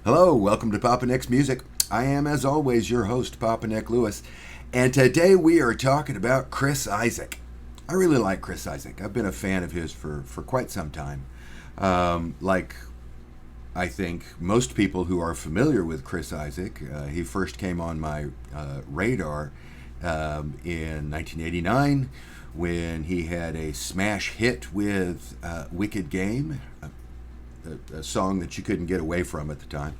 Hello, welcome to Papa Nick's Music. I am, as always, your host, Papa Nick Lewis, and today we are talking about Chris Isaak. I really like Chris Isaak. I've been a fan of his for quite some time. Like, I think most people who are familiar with Chris Isaak, he first came on my radar in 1989 when he had a smash hit with Wicked Game, a song that you couldn't get away from at the time.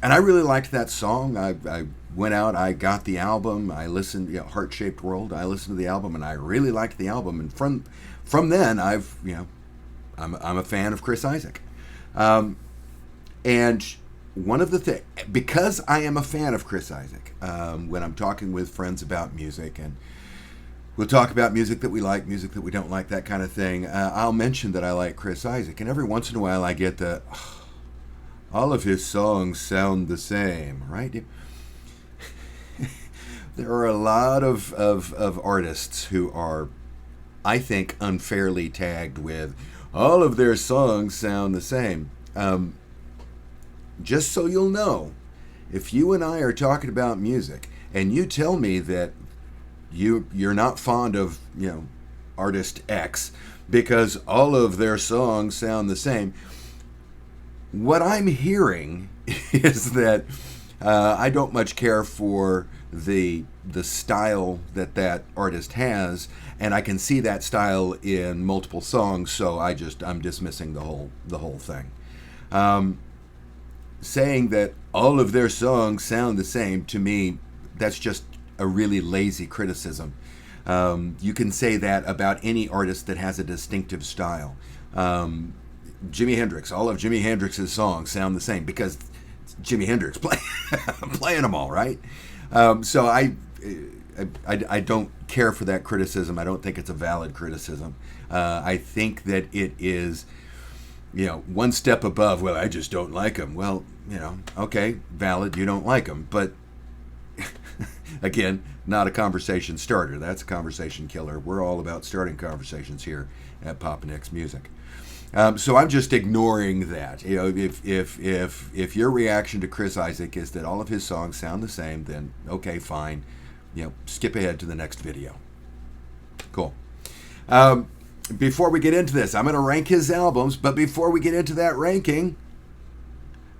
And I really liked that song. I went out, I got the album, I listened, Heart Shaped World. I listened to the album, and I really liked the album. And from then, I'm a fan of Chris Isaak. And one of the things, because I am a fan of Chris Isaak, when I'm talking with friends about music, and we'll talk about music that we like, music that we don't like, that kind of thing. I'll mention that I like Chris Isaak, and every once in a while I get the, all of his songs sound the same, right? There are a lot of artists who are, I think, unfairly tagged with all of their songs sound the same. Just so you'll know, if you and I are talking about music, and you tell me that you're not fond of artist X because all of their songs sound the same, what I'm hearing is that I don't much care for the style that artist has, and I can see that style in multiple songs, so I'm dismissing the whole thing. Saying that all of their songs sound the same, to me, that's just a really lazy criticism. You can say that about any artist that has a distinctive style. Jimi Hendrix, all of Jimi Hendrix's songs sound the same because it's Jimi Hendrix playing them all, right? So I don't care for that criticism. I don't think it's a valid criticism. I think that it is, one step above, well, I just don't like them. Well, okay, valid, you don't like them, but again, not a conversation starter. That's a conversation killer. We're all about starting conversations here at Papa Nick's Music. So I'm just ignoring that. If your reaction to Chris Isaak is that all of his songs sound the same, then okay, fine. Skip ahead to the next video. Cool. Before we get into this, I'm going to rank his albums, but before we get into that ranking,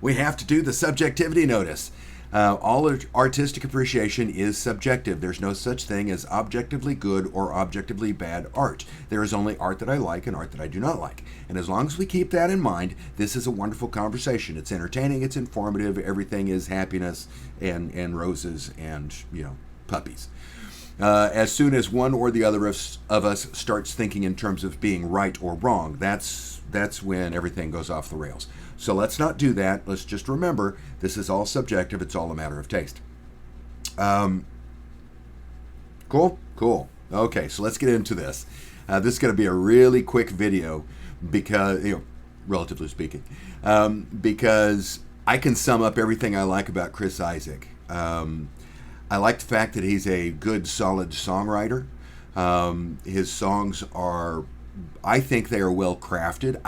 we have to do the subjectivity notice. All artistic appreciation is subjective. There's no such thing as objectively good or objectively bad art. There is only art that I like and art that I do not like. And as long as we keep that in mind, this is a wonderful conversation. It's entertaining, it's informative, everything is happiness and roses and, puppies. As soon as one or the other of us starts thinking in terms of being right or wrong, that's when everything goes off the rails. So let's not do that. Let's just remember, this is all subjective. It's all a matter of taste. Cool. Okay, so let's get into this. This is going to be a really quick video because, relatively speaking, because I can sum up everything I like about Chris Isaak. I like the fact that he's a good, solid songwriter. His songs are, I think they are well crafted.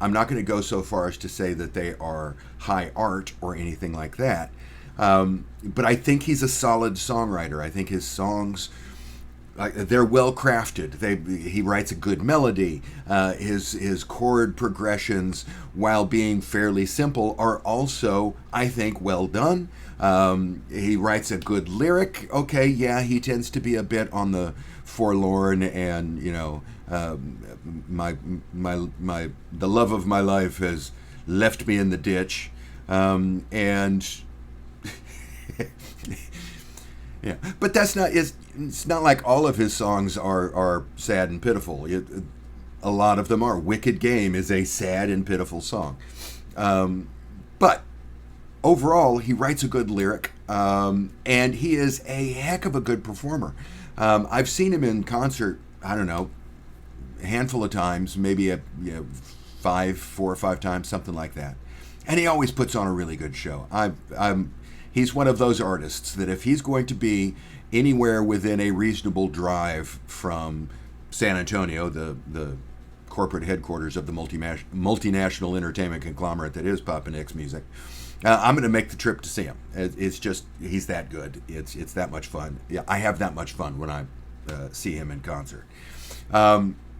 I'm not going to go so far as to say that they are high art or anything like that. But I think he's a solid songwriter. I think his songs, they're well crafted. He writes a good melody. His chord progressions, while being fairly simple, are also, I think, well done. He writes a good lyric. Okay, yeah, he tends to be a bit on the forlorn and, the love of my life has left me in the ditch, and yeah, but that's not. It's not like all of his songs are sad and pitiful. A lot of them are. Wicked Game is a sad and pitiful song, but overall, he writes a good lyric, and he is a heck of a good performer. I've seen him in concert, I don't know, a handful of times, maybe 4 or 5 times, something like that. And he always puts on a really good show. He's one of those artists that if he's going to be anywhere within a reasonable drive from San Antonio, the corporate headquarters of the multinational entertainment conglomerate that is Papa Nick's Music. I'm going to make the trip to see him. It's just, he's that good. It's that much fun. Yeah, I have that much fun when I see him in concert.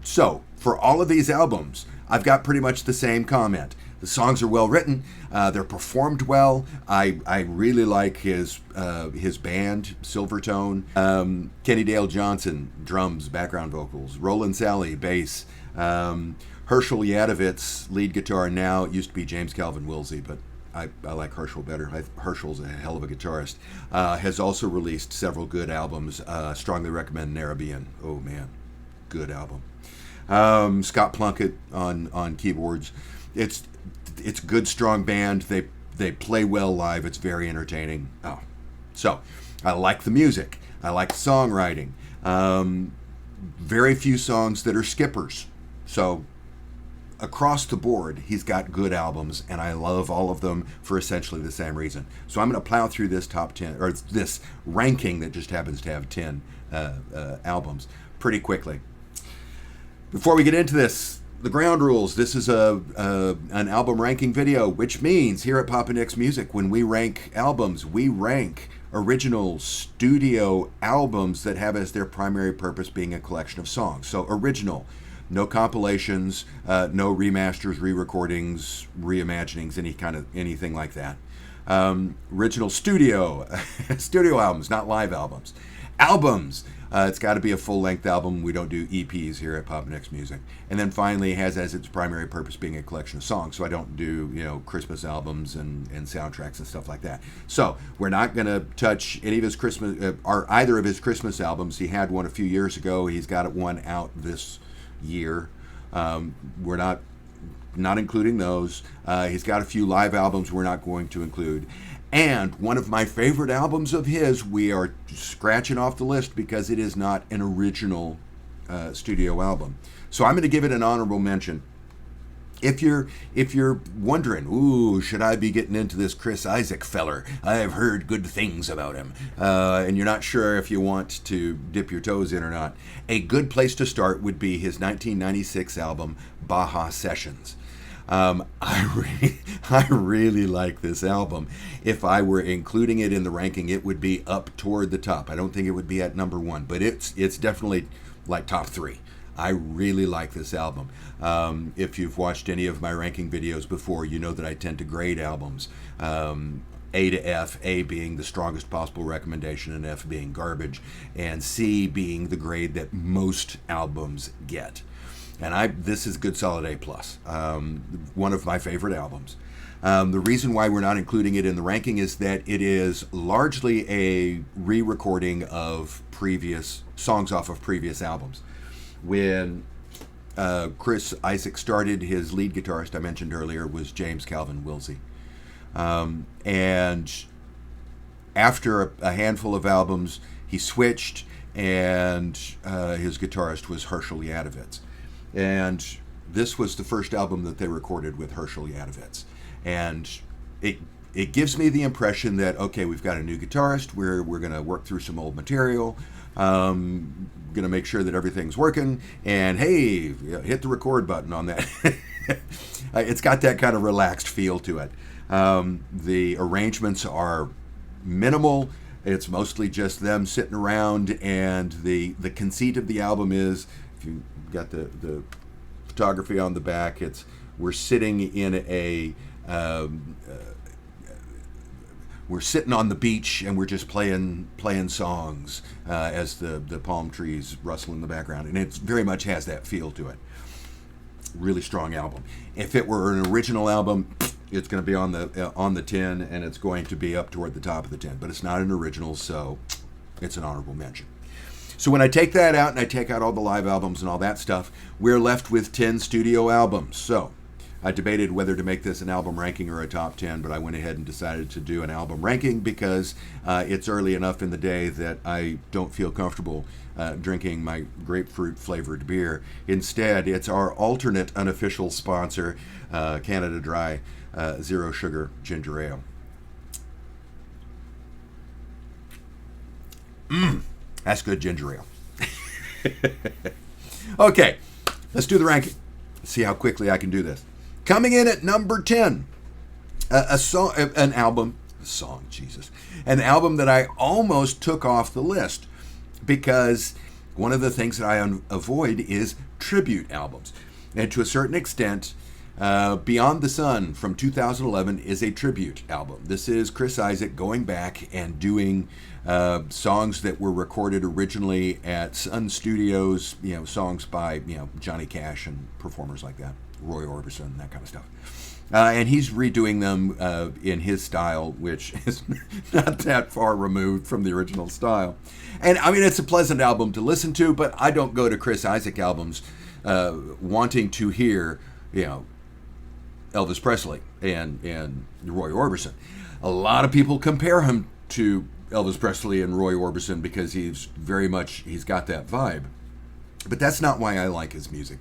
So, for all of these albums, I've got pretty much the same comment. The songs are well written. They're performed well. I really like his band, Silvertone. Kenny Dale Johnson, drums, background vocals. Roland Sally, bass. Herschel Yadovitz, lead guitar now. It used to be James Calvin Wilsey, but I like Herschel better. Herschel's a hell of a guitarist. Has also released several good albums. Strongly recommend Narabian. Oh man, good album. Scott Plunkett on keyboards. It's a good, strong band. They play well live. It's very entertaining. So I like the music. I like the songwriting. Very few songs that are skippers. So across the board, he's got good albums, and I love all of them for essentially the same reason. So I'm going to plow through this top 10, or this ranking that just happens to have 10 albums pretty quickly. Before we get into this, the ground rules. This is an album ranking video, which means here at Papa Nick's Music, when we rank albums, we rank original studio albums that have as their primary purpose being a collection of songs. So original, no compilations, no remasters, re-recordings, reimaginings, anything like that. Original studio albums, not live albums. Albums. It's got to be a full-length album. We don't do EPs here at Papa Nick's Music. And then finally, has as its primary purpose being a collection of songs. So I don't do, Christmas albums and soundtracks and stuff like that. So we're not going to touch any of his Christmas, or either of his Christmas albums. He had one a few years ago. He's got one out this year. We're not including those. He's got a few live albums we're not going to include. And one of my favorite albums of his, we are scratching off the list because it is not an original studio album. So I'm going to give it an honorable mention. If you're wondering, ooh, should I be getting into this Chris Isaak feller? I've heard good things about him. And you're not sure if you want to dip your toes in or not. A good place to start would be his 1996 album, Baja Sessions. I really like this album. If I were including it in the ranking, it would be up toward the top. I don't think it would be at number one, but it's definitely like top 3. I really like this album. If you've watched any of my ranking videos before, you know that I tend to grade albums. A to F, A being the strongest possible recommendation and F being garbage, and C being the grade that most albums get. And this is good solid A+. One of my favorite albums. The reason why we're not including it in the ranking is that it is largely a re-recording of previous songs off of previous albums. When Chris Isaak started, his lead guitarist I mentioned earlier was James Calvin Wilsey. And after a handful of albums, he switched, and his guitarist was Herschel Yadovitz. And this was the first album that they recorded with Herschel Yadovitz. And it gives me the impression that, okay, we've got a new guitarist, we're going to work through some old material, going to make sure that everything's working, and hey, hit the record button on that. It's got that kind of relaxed feel to it. The arrangements are minimal. It's mostly just them sitting around, and the conceit of the album is, if you got the photography on the back, we're sitting in we're sitting on the beach, and we're just playing songs as the palm trees rustle in the background, and it very much has that feel to it. Really strong album. If it were an original album, it's going to be on the 10, and it's going to be up toward the top of the 10, but it's not an original, so it's an honorable mention. So when I take that out, and I take out all the live albums and all that stuff, we're left with 10 studio albums. So I debated whether to make this an album ranking or a top 10, but I went ahead and decided to do an album ranking because it's early enough in the day that I don't feel comfortable drinking my grapefruit flavored beer. Instead, it's our alternate unofficial sponsor, Canada Dry Zero Sugar Ginger Ale. That's good ginger ale. Okay, let's do the ranking. See how quickly I can do this. Coming in at number 10, an album that I almost took off the list because one of the things that I avoid is tribute albums. And to a certain extent, Beyond the Sun from 2011 is a tribute album. This is Chris Isaak going back and doing songs that were recorded originally at Sun Studios, songs by, Johnny Cash and performers like that, Roy Orbison, that kind of stuff. And he's redoing them in his style, which is not that far removed from the original style. And I mean, it's a pleasant album to listen to, but I don't go to Chris Isaak albums wanting to hear, Elvis Presley and Roy Orbison. A lot of people compare him to Elvis Presley and Roy Orbison because he's got that vibe. But that's not why I like his music.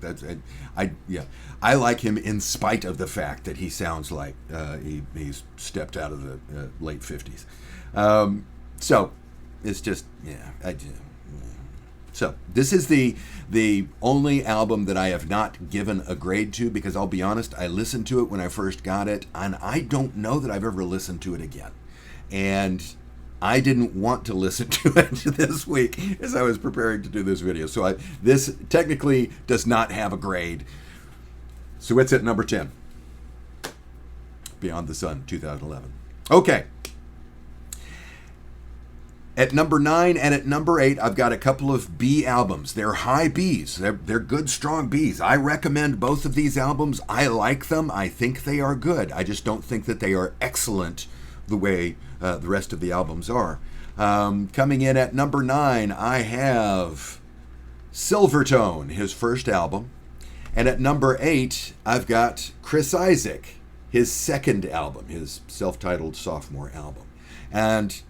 I like him in spite of the fact that he sounds like he's stepped out of the late 50s. So it's just, So this is the only album that I have not given a grade to because I'll be honest, I listened to it when I first got it, and I don't know that I've ever listened to it again. And I didn't want to listen to it this week as I was preparing to do this video. So this technically does not have a grade. So it's at number 10. Beyond the Sun, 2011. Okay. At number 9 and at number 8, I've got a couple of B albums. They're high Bs. They're good, strong Bs. I recommend both of these albums. I like them. I think they are good. I just don't think that they are excellent the way the rest of the albums are. Coming in at number 9, I have Silvertone, his first album. And at number 8, I've got Chris Isaak, his second album, his self-titled sophomore album. And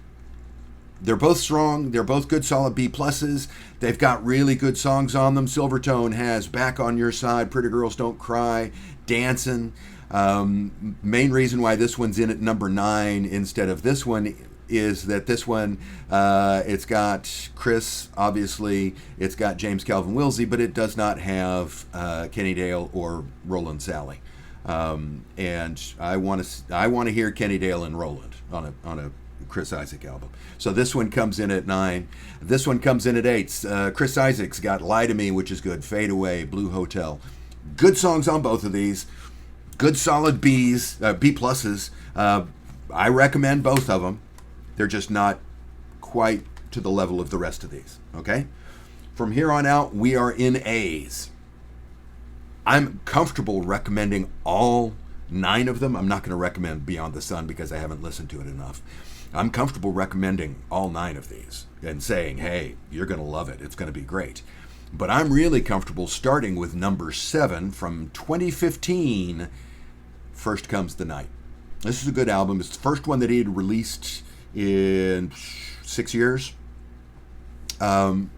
they're both strong. They're both good, solid B pluses. They've got really good songs on them. Silvertone has Back on Your Side, Pretty Girls Don't Cry, Dancin'. Main reason why this one's in at number 9 instead of this one is that this one, it's got Chris, obviously, it's got James Calvin Wilsey, but it does not have Kenny Dale or Roland Sally. And I want to hear Kenny Dale and Roland on a Chris Isaak album. So this one comes in at 9. This one comes in at 8. Chris Isaak's got Lie to Me, which is good. Fade Away, Blue Hotel. Good songs on both of these. Good solid Bs, B pluses. I recommend both of them. They're just not quite to the level of the rest of these. Okay? From here on out, we are in A's. I'm comfortable recommending all 9 of them. I'm not going to recommend Beyond the Sun because I haven't listened to it enough. I'm comfortable recommending all 9 of these and saying, hey, you're going to love it. It's going to be great. But I'm really comfortable starting with number 7 from 2015, First Comes the Night. This is a good album. It's the first one that he had released in 6 years. When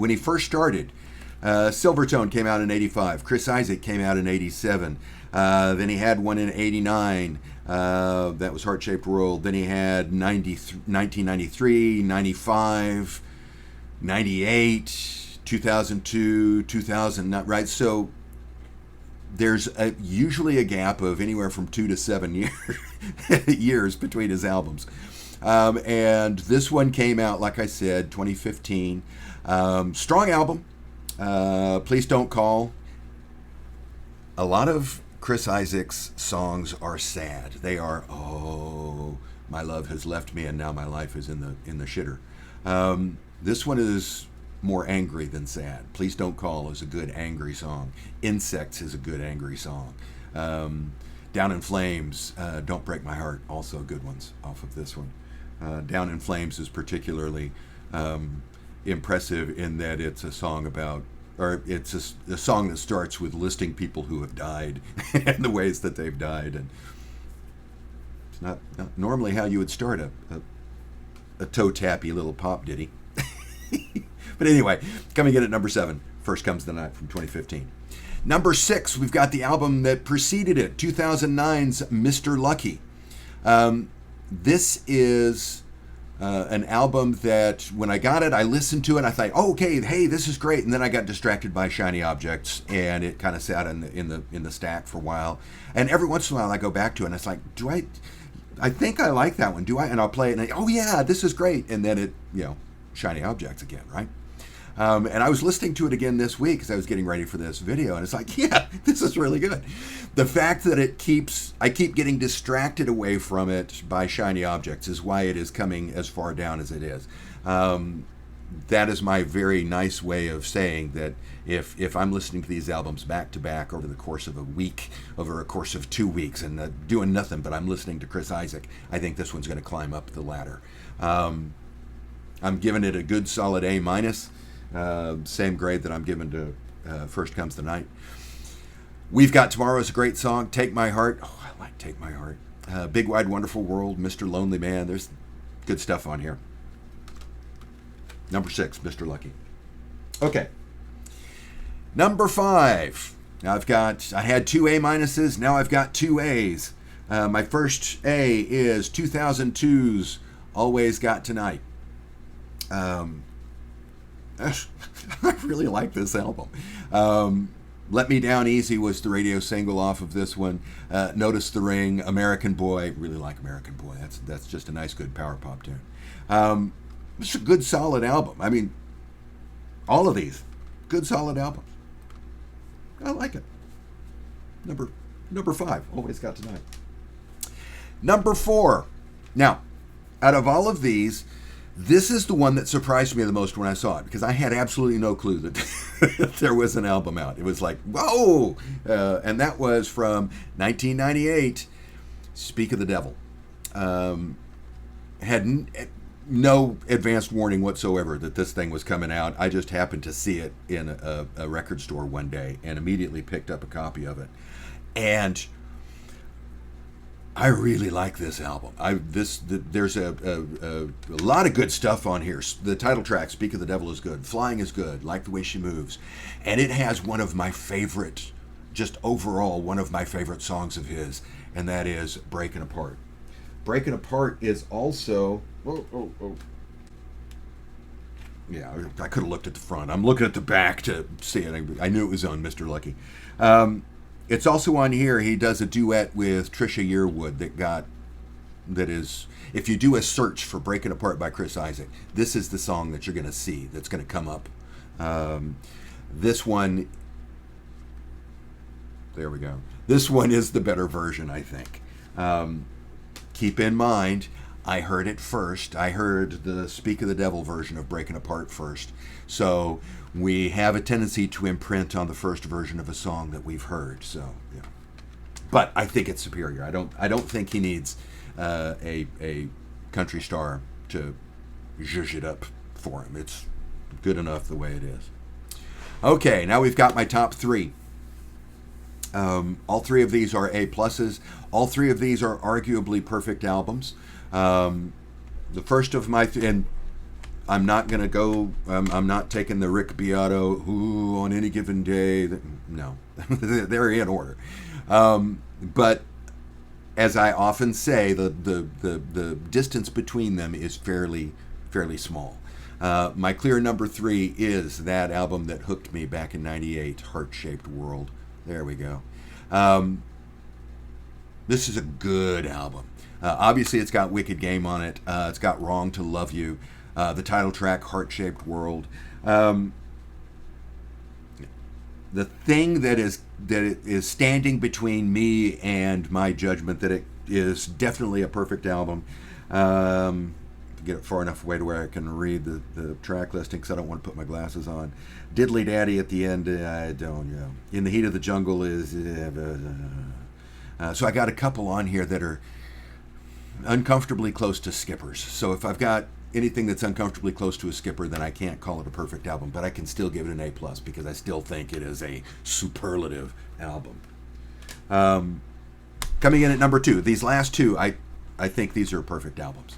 he first started, Silvertone came out in 85. Chris Isaak came out in 87. Then he had one in 89. That was Heart Shaped World. Then he had 1993, 95, 98, 2002, 2000, right? So there's usually a gap of anywhere from 2 to 7 years between his albums. And this one came out, like I said, 2015. Strong album. Please Don't Call. A lot of Chris Isaak's songs are sad. They are, oh, my love has left me and now my life is in the shitter. This one is more angry than sad. Please Don't Call is a good angry song. Insects is a good angry song. Down in Flames, Don't Break My Heart, also good ones off of this one. Down in Flames is particularly impressive in that it's a song about, or it's a song that starts with listing people who have died and the ways that they've died. And it's not normally how you would start a toe-tappy little pop ditty. But anyway, coming in at number 7, First Comes the Night from 2015. Number 6, we've got the album that preceded it, 2009's Mr. Lucky. This is an album that when I got it, I listened to it. I thought, oh, okay, hey, this is great, and then I got distracted by Shiny Objects, and it kind of sat in the stack for a while. And every once in a while, I go back to it, and it's like, I think I like that one. Do I? And I'll play it, and oh yeah, this is great. And then it, Shiny Objects again, right? And I was listening to it again this week because I was getting ready for this video, and it's like, yeah, this is really good. The fact that I keep getting distracted away from it by Shiny Objects is why it is coming as far down as it is. That is my very nice way of saying that if I'm listening to these albums back to back over the course of a week, over a course of 2 weeks, and doing nothing but I'm listening to Chris Isaak, I think this one's going to climb up the ladder. I'm giving it a good solid A minus. Same grade that I'm giving to First Comes the Night. We've got Tomorrow's a great song, Take My Heart. Oh, I like Take My Heart. Big Wide Wonderful World, Mr. Lonely Man. There's good stuff on here. Number 6, Mr. Lucky. Okay. Number 5. Now I had 2 A minuses. Now I've got 2 A's. My first A is 2002's Always Got Tonight. I really like this album. Let Me Down Easy was the radio single off of this one. Notice the Ring, American Boy. Really like American Boy. That's just a nice, good power pop tune. It's a good, solid album. I mean, all of these, good, solid albums. I like it. Number 5, Always Got Tonight. Number 4. Now, out of all of these, this is the one that surprised me the most when I saw it, because I had absolutely no clue that there was an album out. It was like, whoa! And that was from 1998, Speak of the Devil. Had no advanced warning whatsoever that this thing was coming out. I just happened to see it in a record store one day and immediately picked up a copy of it. And I really like this album. There's a lot of good stuff on here. The title track, Speak of the Devil, is good. Flying is good. Like the Way She Moves. And it has one of my favorite, just overall, one of my favorite songs of his, and that is Breaking Apart. Breaking Apart is also... Yeah, I could have looked at the front. I'm looking at the back to see it. I knew it was on Mr. Lucky. It's also on here. He does a duet with Trisha Yearwood that is, if you do a search for Breaking Apart by Chris Isaak, this is the song that you're going to see that's going to come up. This one, there we go. This one is the better version, I think. Keep in mind, I heard it first. I heard the Speak of the Devil version of Breaking Apart first. So we have a tendency to imprint on the first version of a song that we've heard. So, yeah. But I think it's superior. I don't think he needs a country star to zhuzh it up for him. It's good enough the way it is. Okay, now we've got my top 3. All 3 of these are A pluses. All 3 of these are arguably perfect albums. The first of my... and I'm not going to go... I'm not taking the Rick Beato, who on any given day... No. They're in order. But as I often say, the distance between them is fairly small. My clear number 3 is that album that hooked me back in '98, Heart-Shaped World. There we go. This is a good album. Obviously, it's got Wicked Game on it. It's got Wrong to Love You. The title track, Heart-Shaped World. The thing that is standing between me and my judgment that it is definitely a perfect album. Get it far enough away to where I can read the track listing because I don't want to put my glasses on. Diddly Daddy at the end, I don't, In the Heat of the Jungle is... so I got a couple on here that are uncomfortably close to skippers. So if I've got anything that's uncomfortably close to a skipper, then I can't call it a perfect album, but I can still give it an A+, because I still think it is a superlative album. Coming in at number 2, these last 2, I think these are perfect albums.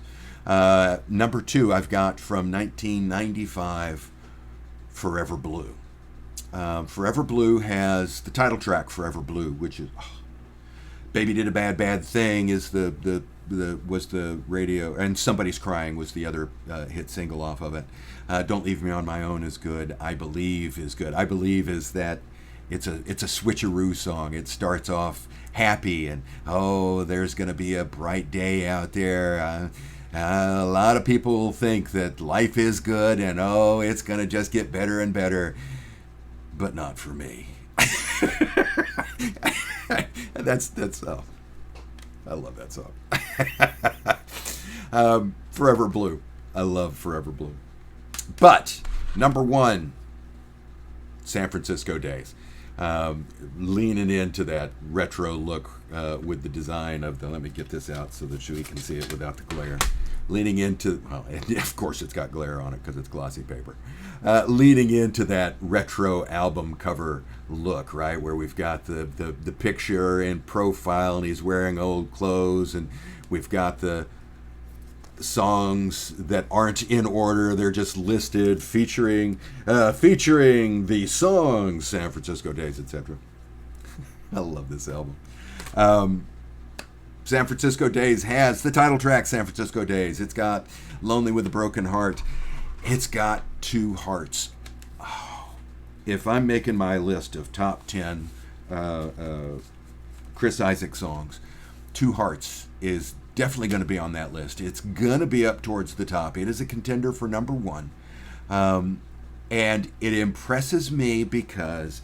Number 2, I've got from 1995, Forever Blue. Forever Blue has the title track, Forever Blue, which is Baby Did a Bad Bad Thing is was the radio, and Somebody's Crying was the other hit single off of it. Don't Leave Me on My Own is good. I Believe is good. I Believe is that it's a switcheroo song. It starts off happy and, oh, there's going to be a bright day out there. A lot of people think that life is good and, oh, it's going to just get better and better, but not for me. that's oh, I love that song. Forever Blue. I love Forever Blue. But number one, San Francisco Days. Leaning into that retro look with the design of the, let me get this out so that we can see it without the glare. Leaning into, well, of course it's got glare on it because it's glossy paper. Leaning into that retro album cover look, right, where we've got the picture in profile and he's wearing old clothes, and we've got the songs that aren't in order, they're just listed featuring the songs San Francisco Days, etc. I love this album. San Francisco Days has the title track, San Francisco Days. It's got Lonely with a Broken Heart. It's got Two Hearts. Oh, if I'm making my list of top 10 Chris Isaak songs, Two Hearts is definitely going to be on that list. It's going to be up towards the top. It is a contender for number one. And it impresses me because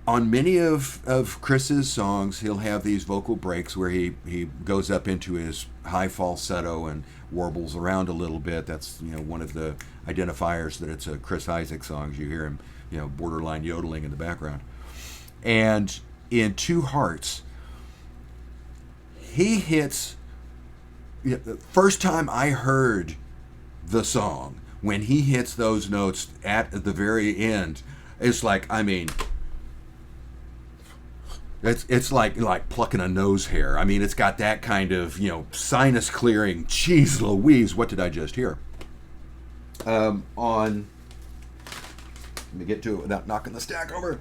on many of Chris's songs, he'll have these vocal breaks where he goes up into his high falsetto and warbles around a little bit. That's, one of the identifiers that it's a Chris Isaak song. You hear him, borderline yodeling in the background. And in Two Hearts, he hits, the first time I heard the song, when he hits those notes at the very end, it's like, it's like plucking a nose hair. It's got that kind of, sinus clearing. Jeez Louise, what did I just hear? Let me get to it without knocking the stack over.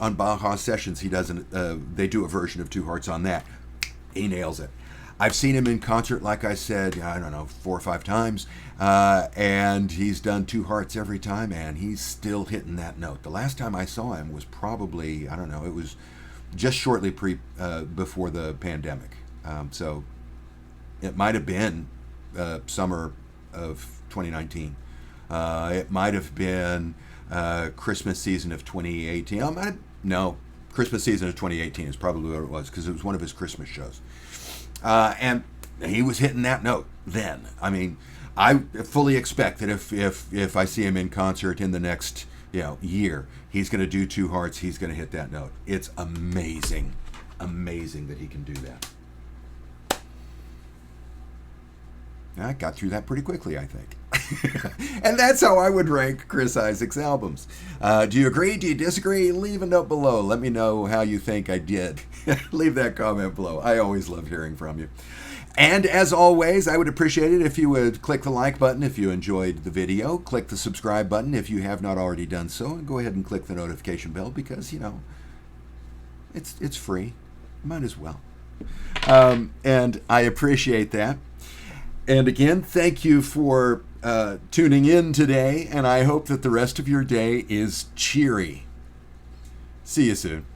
On Baja Sessions, he doesn't. They do a version of Two Hearts on that. He nails it. I've seen him in concert, like I said, 4 or 5 times, and he's done Two Hearts every time, and he's still hitting that note. The last time I saw him was probably, it was just shortly before the pandemic. So it might have been summer of 2019. It might have been Christmas season of 2018. No, Christmas season of 2018 is probably what it was, because it was one of his Christmas shows. And he was hitting that note then. I fully expect that if I see him in concert in the next year, he's going to do Two Hearts. He's going to hit that note. It's amazing that he can do that. I got through that pretty quickly, I think. And that's how I would rank Chris Isaak's albums. Do you agree? Do you disagree? Leave a note below. Let me know how you think I did. Leave that comment below. I always love hearing from you. And as always, I would appreciate it if you would click the like button if you enjoyed the video. Click the subscribe button if you have not already done so. And go ahead and click the notification bell because, it's free. Might as well. And I appreciate that. And again, thank you for tuning in today, and I hope that the rest of your day is cheery. See you soon.